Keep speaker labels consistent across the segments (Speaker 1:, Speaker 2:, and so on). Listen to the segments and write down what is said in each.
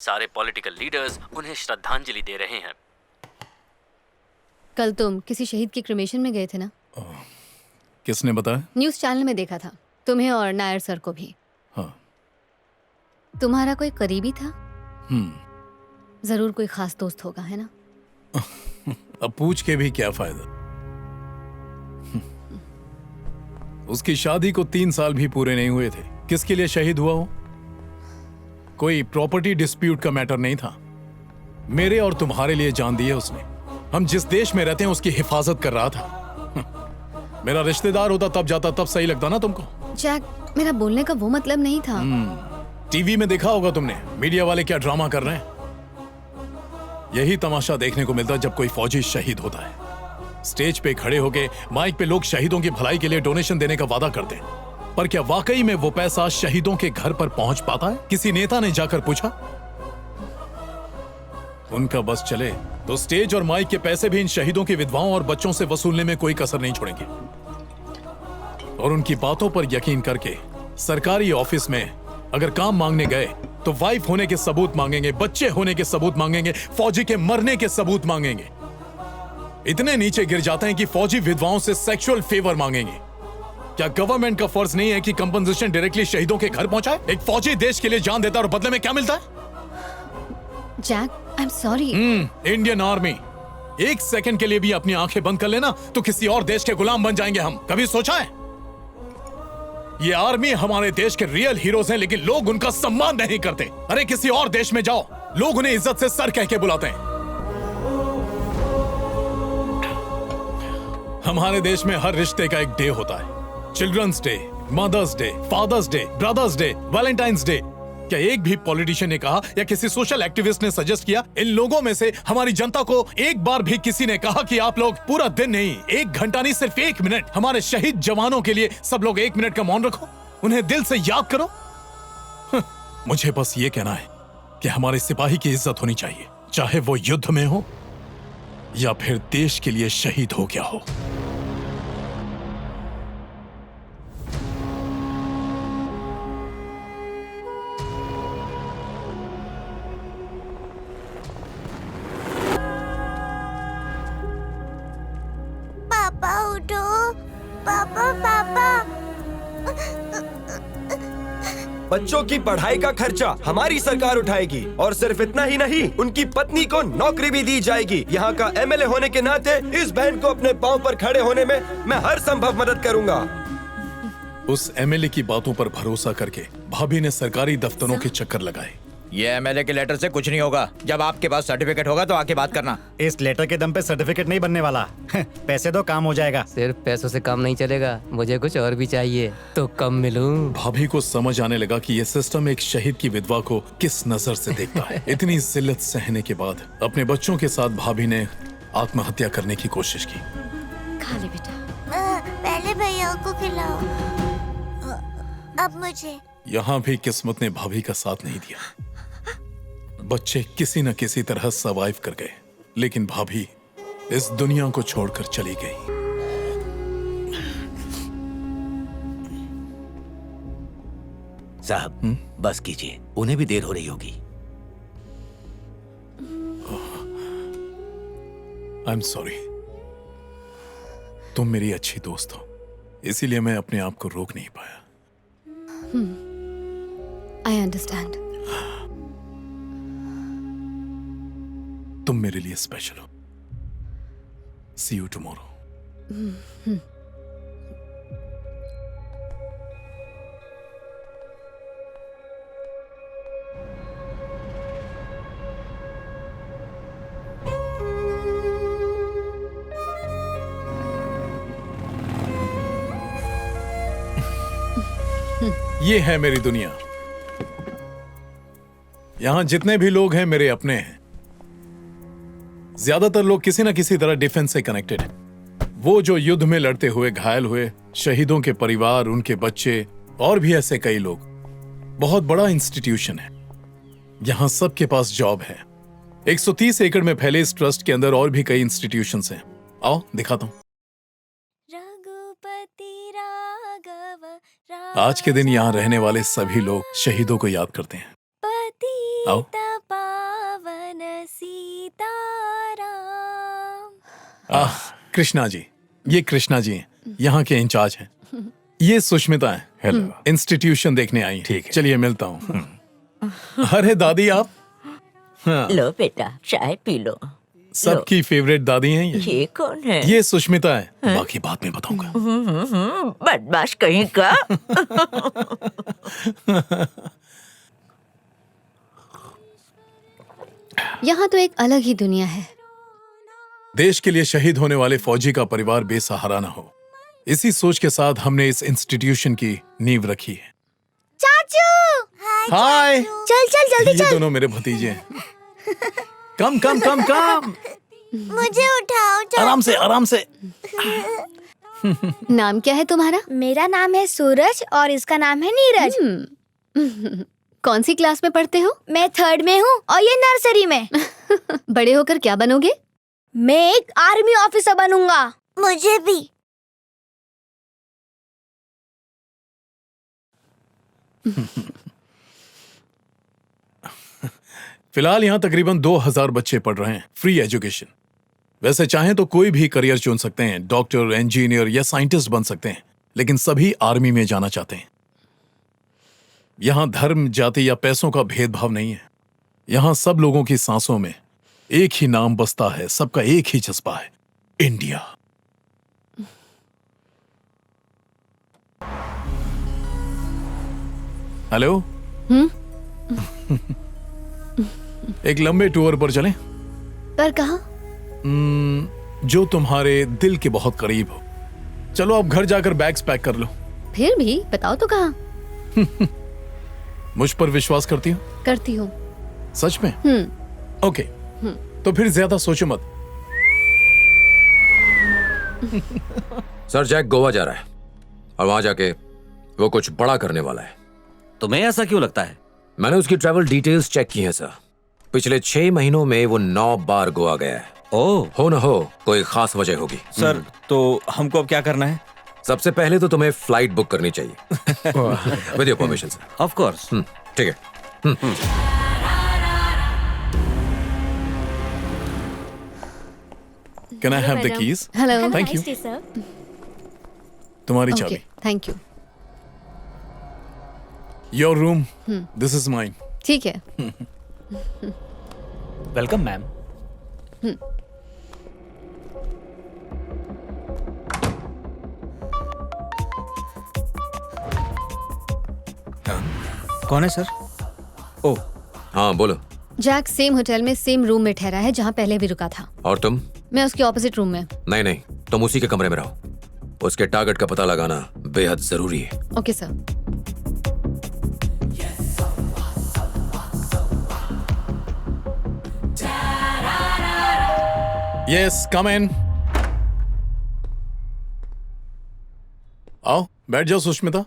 Speaker 1: सारे political leaders उन्हें श्रद्धांजलि दे रहे हैं।
Speaker 2: कल तुम किसी शहीद के क्रिमेशन में गए थे ना?
Speaker 3: किसने बताया?
Speaker 2: न्यूज़ चैनल में देखा था, तुम्हें और नायर सर को भी।
Speaker 3: हाँ।
Speaker 2: तुम्हारा कोई करीबी था? जरूर कोई खास दोस्त होगा, है ना?
Speaker 3: अब पूछ के भी क्या फायदा। उसकी शादी को 3 साल भी पूरे नहीं हुए थे। किसके लिए शहीद हुआ हो? कोई प्रॉपर्टी डिस्प्यूट का मैटर नहीं था। मेरे और तुम्हारे लिए जान दी है उसने। हम जिस देश में रहते हैं उसकी हिफाजत कर रहा था। मेरा रिश्तेदार होता तब जाता, तब सही लगता ना तुमको?
Speaker 2: जैक, मेरा बोलने का वो मतलब नहीं था।
Speaker 3: टीवी में देखा होगा तुमने, मीडिया वाले क्या ड्रामा कर रहे हैं। यही तमाशा देखने को मिलता है जब कोई फौजी शहीद होता है। स्टेज पे खड़े होके माइक पे लोग शहीदों की भलाई के लिए डोनेशन देने का वादा करते हैं, पर क्या वाकई में वो पैसा शहीदों के घर पर पहुंच पाता है? किसी नेता ने जाकर पूछा? उनका बस चले तो स्टेज और माइक के पैसे भी इन शहीदों की विधवाओं और बच्चों से वसूलने में कोई कसर नहीं छोड़ेंगे। और उनकी बातों पर यकीन करके सरकारी ऑफिस में अगर काम मांगने गए तो वाइफ होने के सबूत मांगेंगे, बच्चे होने के सबूत मांगेंगे, फौजी के मरने के सबूत मांगेंगे। इतने नीचे गिर जाते हैं कि फौजी विधवाओं से सेक्सुअल फेवर मांगेंगे। क्या गवर्नमेंट का फर्ज नहीं है कि कंपनसेशन डायरेक्टली शहीदों के घर पहुंचाए? एक फौजी देश के लिए जान देता है और बदले में क्या मिलता है?
Speaker 2: Jack, I am sorry.
Speaker 3: Indian army, एक सेकंड के लिए भी अपनी आंखें बंद कर लेना तो किसी और देश के गुलाम बन जाएंगे हम। कभी सोचा है? ये आर्मी हमारे देश के रियल हीरोज हैं, लेकिन लोग उनका सम्मान नहीं करते। अरे किसी और देश में जाओ, लोग उन्हें इज्जत से सर कह के बुलाते हैं। हमारे देश में हर रिश्ते का एक डे होता है। Children's day, mother's day, father's day, brother's day, Valentine's day. क्या एक भी पॉलिटिशियन ने कहा या किसी सोशल एक्टिविस्ट ने सजेस्ट किया, इन लोगों में से हमारी जनता को एक बार भी किसी ने कहा कि आप लोग पूरा दिन नहीं, 1 घंटा नहीं, सिर्फ 1 मिनट हमारे शहीद जवानों के लिए सब लोग 1 मिनट का मौन रखो, उन्हें दिल से याद करो? मुझे बस ये कहना है कि हमारे सिपाही की इज्जत होनी चाहिए, चाहे वो युद्ध में हो या फिर देश के लिए शहीद हो गया हो।
Speaker 4: पापा उठो, पापा पापा।
Speaker 5: बच्चों की पढ़ाई का खर्चा हमारी सरकार उठाएगी, और सिर्फ इतना ही नहीं, उनकी पत्नी को नौकरी भी दी जाएगी। यहाँ का एमएलए होने के नाते इस बहन को अपने पांव पर खड़े होने में मैं हर संभव मदद करूंगा।
Speaker 3: उस एमएलए की बातों पर भरोसा करके भाभी ने सरकारी दफ्तरों के चक्कर लगाए।
Speaker 6: ये एमएलए के लेटर से कुछ नहीं होगा। जब आपके पास सर्टिफिकेट होगा तो आके बात करना।
Speaker 7: इस लेटर के दम पे सर्टिफिकेट नहीं बनने वाला। पैसे दो, काम हो जाएगा।
Speaker 8: सिर्फ पैसों से काम नहीं चलेगा, मुझे कुछ और भी चाहिए। तो कम मिलूं?
Speaker 3: भाभी को समझ आने लगा कि ये सिस्टम एक शहीद की विधवा को किस नजर से देखता है। इतनी जिल्लत सहने के बाद अपने बच्चों के साथ भाभी ने आत्महत्या करने की कोशिश की।
Speaker 2: खा ले बेटा।
Speaker 4: पहले भैया को खिलाओ, अब मुझे।
Speaker 3: यहाँ भी किस्मत ने भाभी का साथ नहीं दिया। बच्चे किसी न किसी तरह सर्वाइव कर गए, लेकिन भाभी इस दुनिया को छोड़कर चली गई।
Speaker 9: साहब, बस कीजिए, उन्हें भी देर हो रही होगी।
Speaker 3: आई एम सॉरी। तुम मेरी अच्छी दोस्त हो, इसीलिए मैं अपने आप को रोक नहीं पाया।
Speaker 2: I understand.
Speaker 3: तुम मेरे लिए स्पेशल हो। सी यू टुमारो। ये है मेरी दुनिया। यहां जितने भी लोग हैं मेरे अपने हैं। ज्यादातर लोग किसी ना किसी तरह डिफेंस से कनेक्टेड हैं। वो जो युद्ध में लड़ते हुए घायल हुए, शहीदों के परिवार, उनके बच्चे और भी ऐसे कई लोग। बहुत बड़ा इंस्टीट्यूशन है। यहां सबके पास जॉब है। 130 एकड़ में फैले इस ट्रस्ट के अंदर और भी कई इंस्टीट्यूशंस हैं। आओ दिखाता हूं। आज के दिन यहाँ रहने वाले सभी लोग शहीदों को याद करते हैं। आओ।
Speaker 4: सीताराम।
Speaker 3: कृष्णा जी, ये कृष्णा जी हैं, यहाँ के इंचार्ज हैं। ये सुष्मिता हैं। हेलो। इंस्टीट्यूशन देखने आई। ठीक है, चलिए मिलता हूँ। अरे दादी आप। हाँ,
Speaker 10: लो बेटा चाय पी लो।
Speaker 3: सबकी फेवरेट दादी हैं ये।
Speaker 10: ये कौन है?
Speaker 3: ये सुष्मिता है। बाकी बाद में बताऊंगा।
Speaker 10: बदमाश कहीं का।
Speaker 2: यहाँ तो एक अलग ही दुनिया है।
Speaker 3: देश के लिए शहीद होने वाले फौजी का परिवार बेसहारा ना हो, इसी सोच के साथ हमने इस इंस्टीट्यूशन की नींव रखी है।
Speaker 4: चाचू।
Speaker 3: हाय।
Speaker 4: चल चल जल्दी
Speaker 3: ये
Speaker 4: चल।
Speaker 3: दोनों मेरे भतीजे हैं। कम कम कम कम।
Speaker 4: मुझे उठाओ।
Speaker 3: आराम से आराम से।
Speaker 2: नाम क्या है तुम्हारा?
Speaker 4: मेरा नाम है सूरज और इसका नाम है नीरज।
Speaker 2: कौन सी क्लास में पढ़ते हो?
Speaker 4: मैं 3rd में हूँ और ये नर्सरी में।
Speaker 2: बड़े होकर क्या बनोगे?
Speaker 4: मैं एक आर्मी ऑफिसर बनूंगा। मुझे भी।
Speaker 3: फिलहाल यहाँ तकरीबन 2000 बच्चे पढ़ रहे हैं, फ्री एजुकेशन। वैसे चाहें तो कोई भी करियर चुन सकते हैं, डॉक्टर, इंजीनियर या साइंटिस्ट बन सकते हैं, लेकिन सभी आर्मी में जाना चाहते हैं। यहाँ धर्म, जाति या पैसों का भेदभाव नहीं है। यहाँ सब लोगों की सांसों में एक ही नाम बसता है, सबका एक ही जज्बा है, इंडिया। हेलो। एक लंबे टूर पर चलें?
Speaker 2: पर कहाँ?
Speaker 3: जो तुम्हारे दिल के बहुत करीब हो। चलो अब घर जाकर बैग्स पैक कर लो।
Speaker 2: फिर भी बताओ तो कहाँ?
Speaker 3: मुझ पर विश्वास करती हो?
Speaker 2: करती हूँ।
Speaker 3: सच में? ओके। तो फिर ज्यादा सोचो मत।
Speaker 11: सर जैक गोवा जा रहा है और वहां जाके वो कुछ बड़ा करने वाला है।
Speaker 9: तुम्हें ऐसा क्यों लगता है?
Speaker 11: मैंने उसकी ट्रैवल डिटेल्स चेक की हैं सर। पिछले 6 महीनों में वो 9 बार गोवा गया है।
Speaker 9: ओह।
Speaker 11: हो न हो कोई खास वजह होगी।
Speaker 6: सर तो हमको अब क्या करना है?
Speaker 11: सबसे पहले तो तुम्हें फ्लाइट बुक करनी चाहिए। With your permission sir.
Speaker 9: Of course.
Speaker 11: ठीक है।
Speaker 3: Can I have the keys?
Speaker 2: Hello.
Speaker 3: Thank you. तुम्हारी
Speaker 2: Okay,
Speaker 3: चाबी।
Speaker 2: thank you.
Speaker 3: Your room. This is mine.
Speaker 2: ठीक है।
Speaker 6: Welcome ma'am. कौन है सर? ओ
Speaker 11: हाँ बोलो।
Speaker 2: जैक सेम होटल में सेम रूम में ठहरा है जहाँ पहले भी रुका था।
Speaker 11: और तुम?
Speaker 2: मैं उसके ऑपोजिट रूम में।
Speaker 11: नहीं नहीं, तुम उसी के कमरे में रहो। उसके टारगेट का पता लगाना बेहद जरूरी है।
Speaker 2: Okay sir.
Speaker 3: Yes, come in. आओ बैठ जाओ सुष्मिता।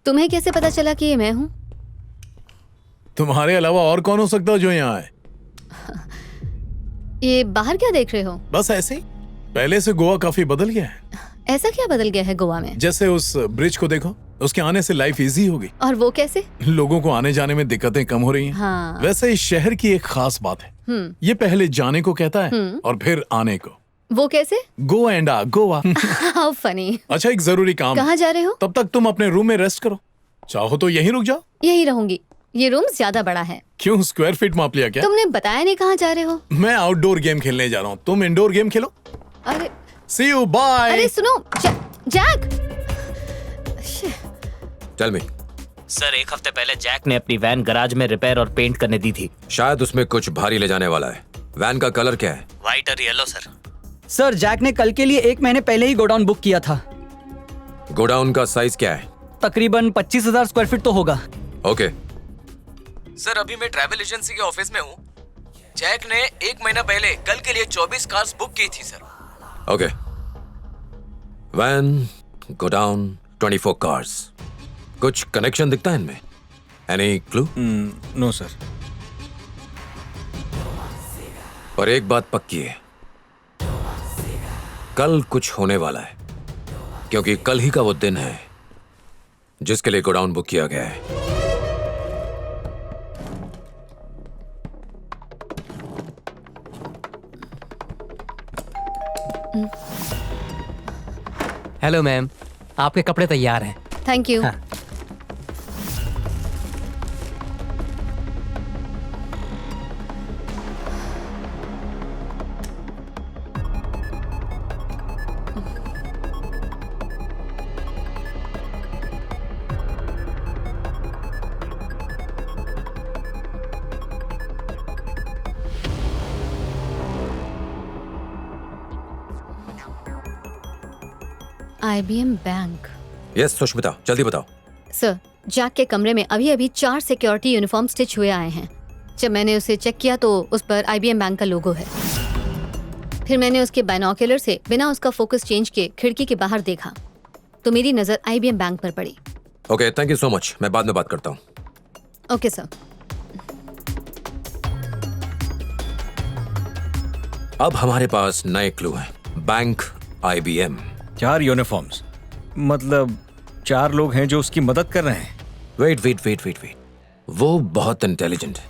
Speaker 2: तुम्हें कैसे पता चला कि ये मैं हूँ?
Speaker 3: तुम्हारे अलावा और कौन हो सकता है जो यहाँ आए?
Speaker 2: ये बाहर क्या देख रहे हो?
Speaker 3: बस ऐसे ही। पहले से गोवा काफी बदल गया है।
Speaker 2: ऐसा क्या बदल गया है गोवा में?
Speaker 3: जैसे उस ब्रिज को देखो, उसके आने से लाइफ इजी होगी।
Speaker 2: और वो कैसे?
Speaker 3: लोगों को आने जाने में दिक्कतें कम हो रही हैं।
Speaker 2: हाँ।
Speaker 3: वैसे इस शहर की एक खास बात है, ये पहले जाने को कहता है और फिर आने को।
Speaker 2: वो कैसे?
Speaker 3: गो एंड आ गोवा।
Speaker 2: How funny.
Speaker 3: अच्छा एक जरूरी काम।
Speaker 2: कहाँ जा रहे हो?
Speaker 3: तब तक तुम अपने रूम में रेस्ट करो, चाहो तो यहीं रुक जाओ।
Speaker 2: यही रहूंगी। ये रूम ज्यादा बड़ा है।
Speaker 3: क्यों, स्क्वायर फीट माप लिया क्या?
Speaker 2: तुमने बताया नहीं कहाँ जा रहे हो।
Speaker 3: मैं आउटडोर गेम खेलने जा रहा हूँ, तुम इंडोर गेम खेलो।
Speaker 2: अरे
Speaker 3: सी यू, बाय।
Speaker 2: अरे सुनो जैक।
Speaker 11: Tell me.
Speaker 6: सर एक हफ्ते पहले जैक ने अपनी वैन गराज में रिपेयर और पेंट करने दी थी।
Speaker 11: शायद उसमें कुछ भारी ले जाने वाला है। वैन का कलर क्या है?
Speaker 6: व्हाइट और येलो सर।
Speaker 12: सर जैक ने कल के लिए 1 महीने पहले ही गोडाउन बुक किया था।
Speaker 11: गोडाउन का साइज क्या है?
Speaker 12: तकरीबन 25,000 स्क्वायर फीट तो होगा।
Speaker 11: ओके।
Speaker 13: सर अभी मैं ट्रैवल एजेंसी के ऑफिस में हूँ। जैक ने 1 महीना पहले कल के लिए 24 कार्स बुक की थी sir.
Speaker 11: Okay. Van, godown, 24 cars. कुछ कनेक्शन दिखता है इनमें? Any clue?
Speaker 6: No sir.
Speaker 11: और एक बात पक्की है, कल कुछ होने वाला है, क्योंकि कल ही का वो दिन है जिसके लिए गोडाउन बुक किया गया है।
Speaker 8: हेलो मैम, आपके कपड़े तैयार हैं।
Speaker 2: Thank you.
Speaker 8: हाँ।
Speaker 2: IBM bank.
Speaker 11: यस सुष्मिता, जल्दी बताओ।
Speaker 2: सर, जैक के कमरे में अभी अभी 4 सिक्योरिटी यूनिफॉर्म स्टिच हुए आए हैं। जब मैंने उसे चेक किया तो उस पर IBM बैंक का लोगो है। फिर मैंने उसके बाइनोक्यूलर से बिना उसका फोकस चेंज किए खिड़की के बाहर देखा तो मेरी नजर IBM बैंक पर पड़ी।
Speaker 11: Okay, thank you so much. मैं बाद में बात करता हूँ।
Speaker 2: Okay sir.
Speaker 11: अब हमारे पास नए क्लू हैं। Bank, IBM।
Speaker 14: 4 यूनिफॉर्म्स, मतलब 4 लोग हैं जो उसकी मदद कर रहे हैं।
Speaker 11: वेट। वो बहुत इंटेलिजेंट है।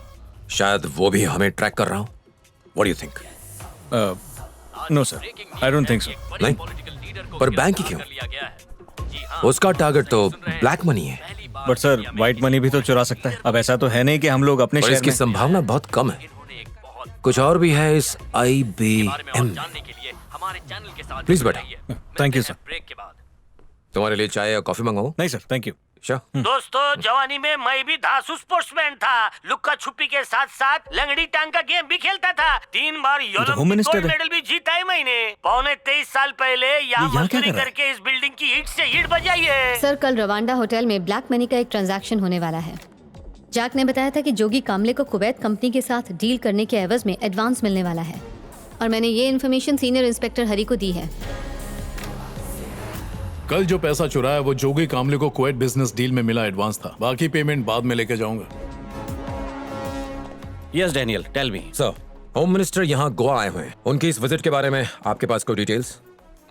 Speaker 11: शायद वो भी हमें ट्रैक कर रहा हो। What do you think?
Speaker 14: No sir, I don't think so.
Speaker 11: नहीं, पर बैंक ही क्यों? उसका टारगेट तो ब्लैक मनी है।
Speaker 14: बट सर, व्हाइट मनी भी तो चुरा सकता है। अब ऐसा तो है नहीं कि हम लोग अपने
Speaker 11: और
Speaker 14: शहर
Speaker 11: इसकी
Speaker 14: में...
Speaker 11: संभावना बहुत कम है। कुछ और भी है इस IBM। प्लीज बैठो।
Speaker 14: Thank you sir.
Speaker 11: तुम्हारे लिए चाय या कॉफी मंगाऊं?
Speaker 14: नहीं सर, थैंक यू।
Speaker 15: दोस्तों, जवानी में मैं भी धांसू स्पोर्ट्समैन था। लुक्का छुपी के साथ साथ लंगड़ी टांग का गेम भी खेलता था। 3 बार ओलंपिक गोल्ड मेडल भी जीता है मैंने। 22 साल पहले यहाँ मजदूरी करके इस बिल्डिंग की ईंट से ईंट बजाई है।
Speaker 2: सर, कल रवांडा होटल में ब्लैक मनी का एक ट्रांजैक्शन होने वाला है। जैक ने बताया था कि जोगी कामले को कुवैत कंपनी के साथ डील करने के एवज में एडवांस मिलने वाला है और मैंने ये इन्फॉर्मेशन सीनियर इंस्पेक्टर हरी को दी है।
Speaker 3: कल जो पैसा चुराया वो जोगी कामले को कुवैत बिजनेस डील में मिला एडवांस था। बाकी पेमेंट बाद में लेके जाऊंगा।
Speaker 9: Yes Daniel, tell me.
Speaker 11: Sir, home minister यहाँ गोवा आए हुए हैं। उनकी इस विजिट के बारे में आपके पास कोई डिटेल्स?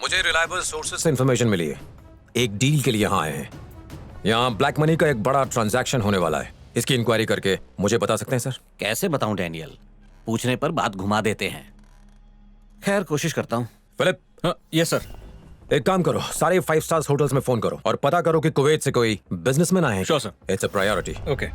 Speaker 11: मुझे रिलायबल सोर्सेज से इंफॉर्मेशन मिली है। एक डील के लिए यहाँ आए हैं। यहाँ ब्लैक मनी का एक बड़ा ट्रांजैक्शन होने वाला है। इसकी इंक्वायरी करके मुझे बता सकते हैं सर?
Speaker 9: कैसे बताऊं डैनियल, पूछने पर बात घुमा देते हैं। खैर, कोशिश करता हूँ।
Speaker 11: फिलिप।
Speaker 14: Yes sir.
Speaker 11: एक काम करो, सारे 5 स्टार्स होटल्स में फोन करो और पता करो कि कुवैत से कोई बिजनेसमैन आए हैं।
Speaker 14: Sure sir.
Speaker 11: It's a priority.
Speaker 14: Okay.